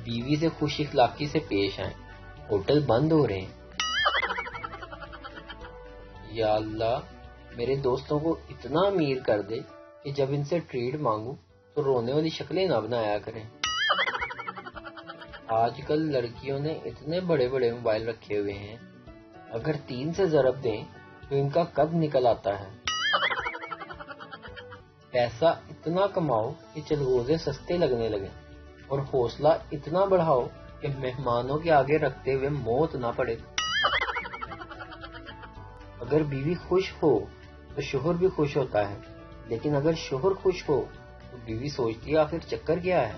بیوی سے خوش اخلاقی سے پیش آئیں، ہوٹل بند ہو رہے ہیں۔ یا اللہ، میرے دوستوں کو اتنا امیر کر دے کہ جب ان سے ٹریٹ مانگوں تو رونے والی شکلیں نہ بنایا کریں۔ آج کل لڑکیوں نے اتنے بڑے بڑے موبائل رکھے ہوئے ہیں، اگر 3 سے ضرب دیں تو ان کا قد نکل آتا ہے۔ پیسہ اتنا کماؤ کہ چلغوزے سستے لگنے لگیں، اور حوصلہ اتنا بڑھاؤ کہ مہمانوں کے آگے رکھتے ہوئے موت نہ پڑے۔ اگر بیوی خوش ہو تو شوہر بھی خوش ہوتا ہے، لیکن اگر شوہر خوش ہو تو بیوی سوچتی ہے آخر چکر کیا ہے۔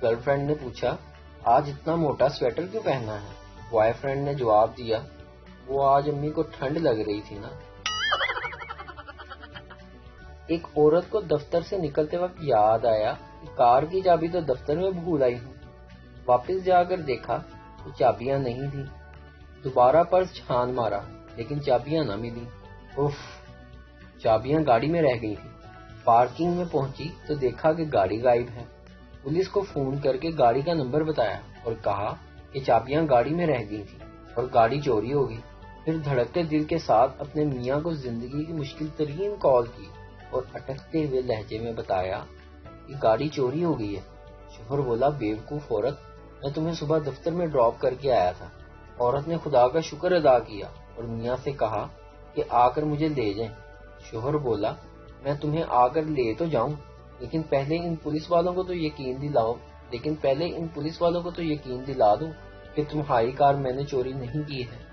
گرل فرینڈ نے پوچھا، آج اتنا موٹا سویٹر کیوں پہنا ہے؟ بوائے فرینڈ نے جواب دیا، وہ آج امی کو ٹھنڈ لگ رہی تھی نا۔ ایک عورت کو دفتر سے نکلتے وقت یاد آیا کہ کار کی چابی تو دفتر میں بھول آئی ہوں۔ واپس جا کر دیکھا تو چابیاں نہیں تھیں۔ دوبارہ پرس چھان مارا لیکن چابیاں نہ ملی۔ اف، چابیاں گاڑی میں رہ گئی تھیں۔ پارکنگ میں پہنچی تو دیکھا کہ گاڑی غائب ہے۔ پولیس کو فون کر کے گاڑی کا نمبر بتایا اور کہا کہ چابیاں گاڑی میں رہ گئی تھیں اور گاڑی چوری ہو گئی۔ پھر دھڑکتے دل کے ساتھ اپنے میاں کو زندگی کی مشکل ترین کال کی اور اٹکتے ہوئے لہجے میں بتایا کہ گاڑی چوری ہو گئی ہے۔ شوہر بولا، بیوقوف عورت، میں تمہیں صبح دفتر میں ڈراپ کر کے آیا تھا۔ عورت نے خدا کا شکر ادا کیا اور میاں سے کہا کہ آ کر مجھے لے جائیں۔ شوہر بولا، میں تمہیں آ کر لے تو جاؤں، لیکن پہلے ان پولیس والوں کو تو یقین دلا دوں کہ تمہاری کار میں نے چوری نہیں کی ہے۔